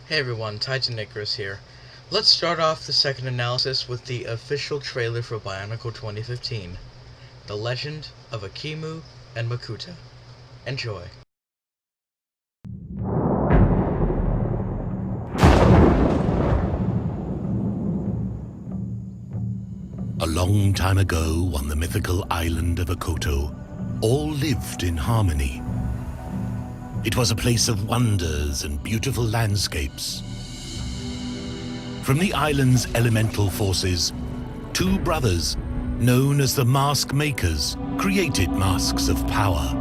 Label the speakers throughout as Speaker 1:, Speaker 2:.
Speaker 1: Hey everyone, Titan Icarus here. Let's start off the second analysis with the official trailer for Bionicle 2015, The Legend of Akimu and Makuta. Enjoy.
Speaker 2: A long time ago, on the mythical island of Akoto, all lived in harmony. It was a place of wonders and beautiful landscapes. From the island's elemental forces, two brothers, known as the Mask Makers, created masks of power.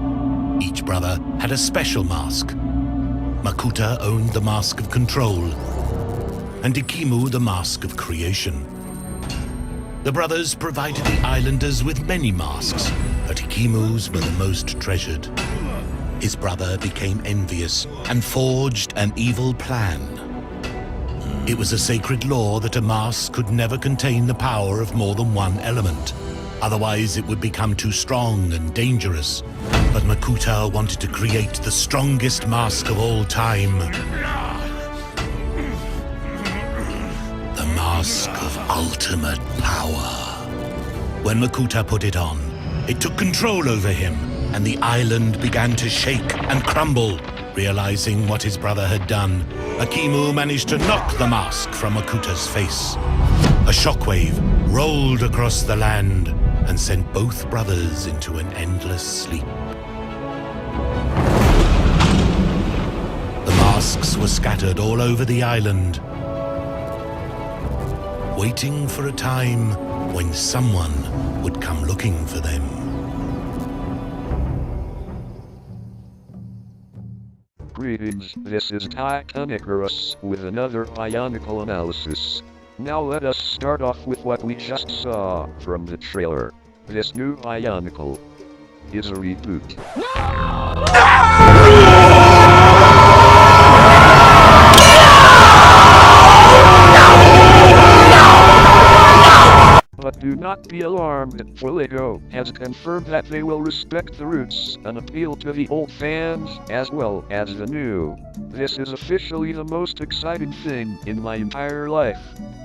Speaker 2: Each brother had a special mask. Makuta owned the mask of control, and Ikimu the mask of creation. The brothers provided the islanders with many masks, but Ikimu's were the most treasured. His brother became envious and forged an evil plan. It was a sacred law that a mask could never contain the power of more than one element. Otherwise, it would become too strong and dangerous. But Makuta wanted to create the strongest mask of all time. The mask of ultimate power. When Makuta put it on, it took control over him, and the island began to shake and crumble. Realizing what his brother had done, Akimu managed to knock the mask from Makuta's face. A shockwave rolled across the land and sent both brothers into an endless sleep. The masks were scattered all over the island, waiting for a time when someone would come looking for them.
Speaker 3: Greetings, this is Titan Icarus with another Bionicle analysis. Now let us start off with what we just saw from the trailer. This new Bionicle is a reboot. But do not be alarmed, for LEGO has confirmed that they will respect the roots and appeal to the old fans as well as the new. This is officially the most exciting thing in my entire life.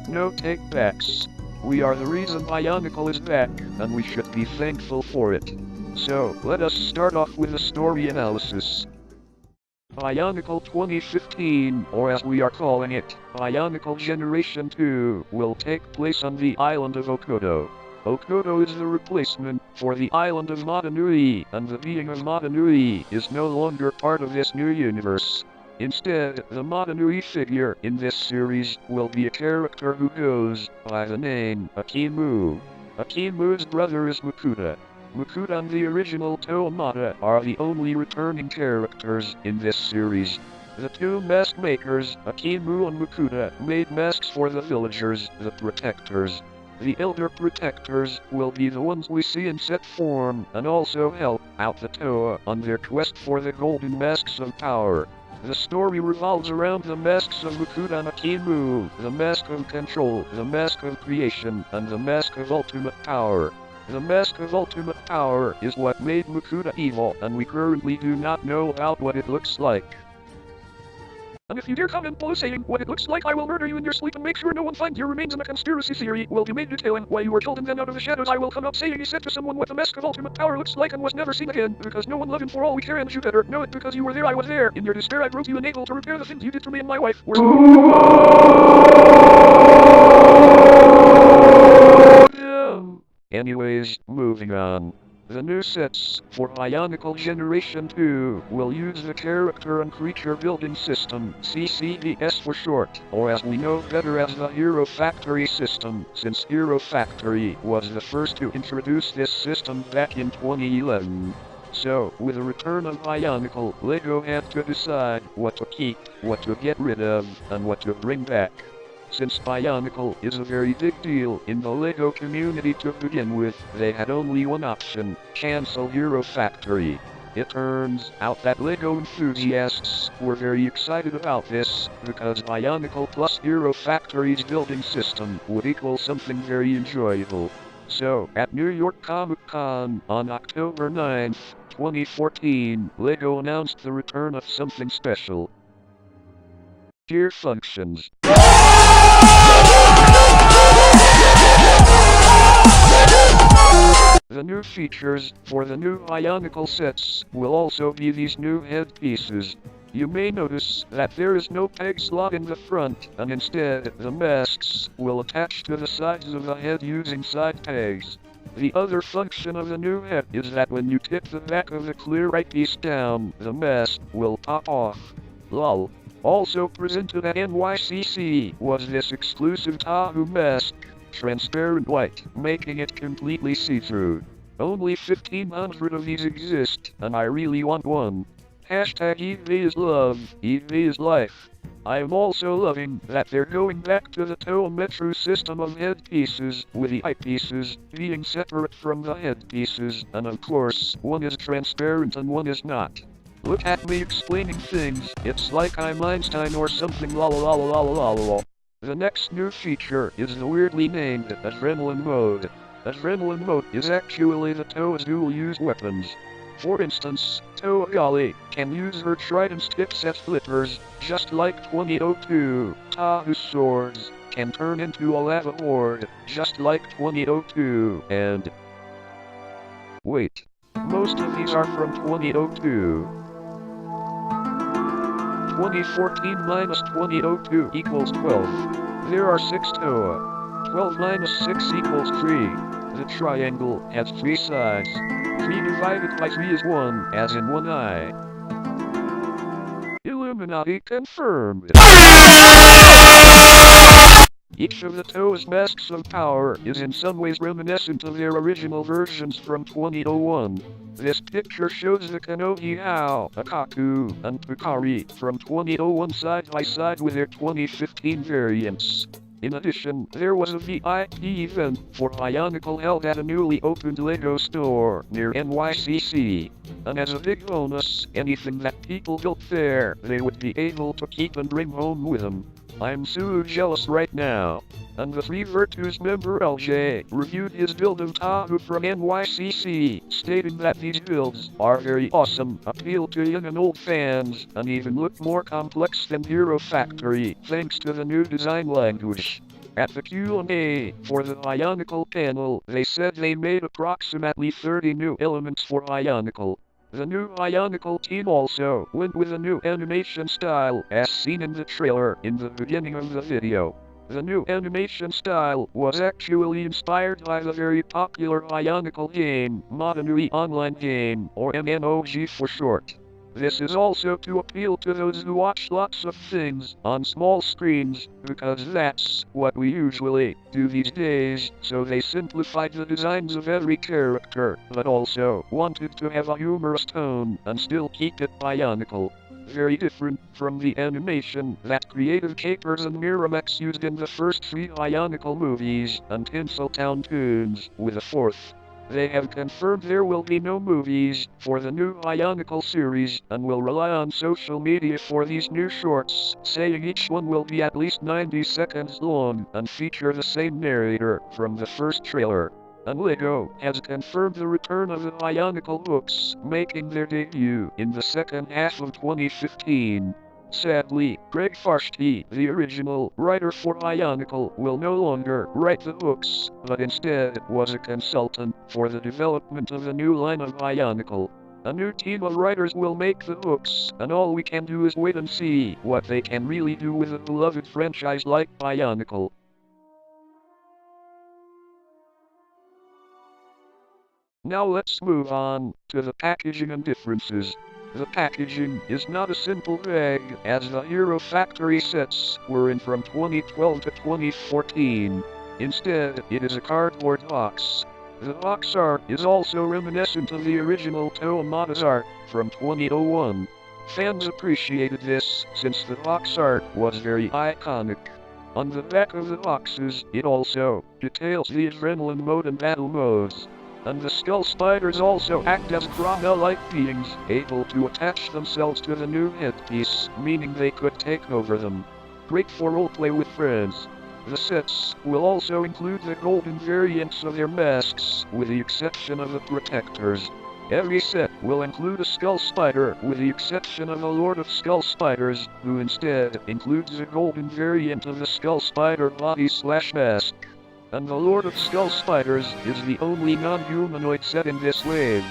Speaker 3: No take-backs. We are the reason Bionicle is back, and we should be thankful for it. So, let us start off with a story analysis. Bionicle 2015, or as we are calling it, Bionicle Generation 2, will take place on the island of Akoto. Akoto is the replacement for the island of Matanui, and the being of Matanui is no longer part of this new universe. Instead, the Matanui figure in this series will be a character who goes by the name Akimu. Akimu's brother is Makuta. Makuta and the original Tahu are the only returning characters in this series. The two mask makers, Akimu and Makuta, made masks for the villagers, the Protectors. The Elder Protectors will be the ones we see in set form, and also help out the Toa on their quest for the golden masks of power. The story revolves around the masks of Makuta and Akimu, the mask of control, the mask of creation, and the mask of ultimate power. The Mask of Ultimate Power is what made Makuta evil, and we currently do not know about what it looks like. And if you dare comment below saying what it looks like, I will murder you in your sleep and make sure no one finds your remains, in a conspiracy theory will be made detailing why you were killed, and then out of the shadows I will come up saying he said to someone what the Mask of Ultimate Power looks like and was never seen again, because no one loved him for all we care, and you better know it because you were there, I was there. In your despair I wrote you unable to repair the things you did to me and my wife. Anyways, moving on. The new sets for Bionicle Generation 2 will use the Character and Creature Building System, CCBS for short, or as we know better as the Hero Factory system, since Hero Factory was the first to introduce this system back in 2011. So, with the return of Bionicle, LEGO had to decide what to keep, what to get rid of, and what to bring back. Since Bionicle is a very big deal in the LEGO community to begin with, they had only one option: cancel Hero Factory. It turns out that LEGO enthusiasts were very excited about this, because Bionicle plus Hero Factory's building system would equal something very enjoyable. So, at New York Comic Con on October 9th, 2014, LEGO announced the return of something special. Here functions. The new features for the new Bionicle sets will also be these new headpieces. You may notice that there is no peg slot in the front, and instead the masks will attach to the sides of the head using side pegs. The other function of the new head is that when you tip the back of the clear eyepiece down, the mask will pop off. Lol. Also presented at NYCC was this exclusive Tahu Mask. Transparent white, making it completely see-through. Only 1,500 of these exist, and I really want one. Hashtag EV is love, EV is life. I am also loving that they're going back to the Tahu Metro system of headpieces, with the eyepieces being separate from the headpieces, and of course, one is transparent and one is not. Look at me explaining things, it's like I'm Einstein or something lol. The next new feature is the weirdly named Adrenaline Mode. Adrenaline Mode is actually the Tahu's dual-use weapons. For instance, Tahu Gali can use her trident tips as flippers, just like 2002. Tahu's swords can turn into a lava horde, just like 2002, and... wait, most of these are from 2002. 2014 minus 2002 equals 12. There are 6 Tahu. 12 minus 6 equals 3. The triangle has 3 sides. 3 divided by 3 is 1, as in 1 eye. Illuminati confirmed. Each of the Tahu's masks of power is in some ways reminiscent of their original versions from 2001. This picture shows the Kanohi Hao, Akaku, and Pukari from 2001 side by side with their 2015 variants. In addition, there was a VIP event for Bionicle held at a newly opened LEGO store near NYCC. And as a big bonus, anything that people built there, they would be able to keep and bring home with them. I'm so jealous right now. And the 3 Virtus member LJ reviewed his build of Tahu from NYCC, stating that these builds are very awesome, appeal to young and old fans, and even look more complex than Hero Factory, thanks to the new design language. At the Q&A for the Bionicle panel, they said they made approximately 30 new elements for Bionicle. The new Bionicle team also went with a new animation style, as seen in the trailer in the beginning of the video. The new animation style was actually inspired by the very popular Bionicle game, Modern Online Game, or MMOG for short. This is also to appeal to those who watch lots of things on small screens, because that's what we usually do these days, so they simplified the designs of every character, but also wanted to have a humorous tone and still keep it Bionicle. Very different from the animation that Creative Capers and Miramax used in the first 3 Bionicle movies, and Tinseltown Toons, with a 4th. They have confirmed there will be no movies for the new Bionicle series, and will rely on social media for these new shorts, saying each one will be at least 90 seconds long, and feature the same narrator from the first trailer. And LEGO has confirmed the return of the Bionicle books, making their debut in the second half of 2015. Sadly, Greg Farshti, the original writer for Bionicle, will no longer write the books, but instead was a consultant for the development of the new line of Bionicle. A new team of writers will make the books, and all we can do is wait and see what they can really do with a beloved franchise like Bionicle. Now let's move on to the packaging and differences. The packaging is not a simple bag, as the Hero Factory sets were in from 2012 to 2014. Instead, it is a cardboard box. The box art is also reminiscent of the original Tahu Mask art from 2001. Fans appreciated this, since the box art was very iconic. On the back of the boxes, it also details the Adrenaline Mode and Battle modes. And the Skull Spiders also act as Krana-like beings, able to attach themselves to the new headpiece, meaning they could take over them. Great for roleplay with friends. The sets will also include the golden variants of their masks, with the exception of the protectors. Every set will include a Skull Spider, with the exception of the Lord of Skull Spiders, who instead includes a golden variant of the Skull Spider body/mask. And the Lord of Skull Spiders is the only non-humanoid set in this wave.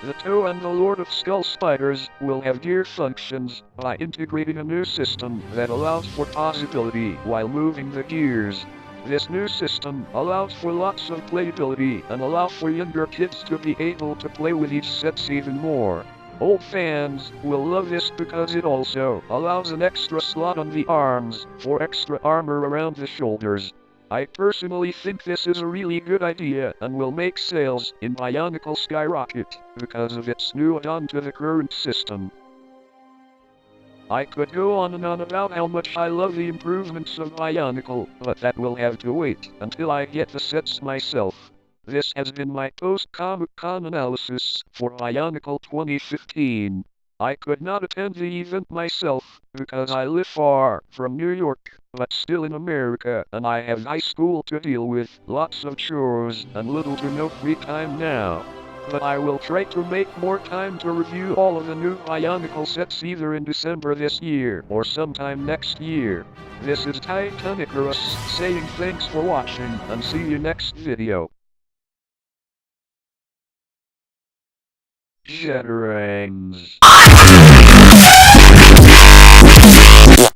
Speaker 3: The Tahu and the Lord of Skull Spiders will have gear functions by integrating a new system that allows for possibility while moving the gears. This new system allows for lots of playability and allows for younger kids to be able to play with each sets even more. Old fans will love this because it also allows an extra slot on the arms for extra armor around the shoulders. I personally think this is a really good idea and will make sales in Bionicle skyrocket because of its new add-on to the current system. I could go on and on about how much I love the improvements of Bionicle, but that will have to wait until I get the sets myself. This has been my post-Comic-Con analysis for Bionicle 2015. I could not attend the event myself because I live far from New York, but still in America, and I have high school to deal with, lots of chores, and little to no free time now. But I will try to make more time to review all of the new Bionicle sets either in December this year or sometime next year. This is Titanicarus saying thanks for watching and see you next video. Shatterangs.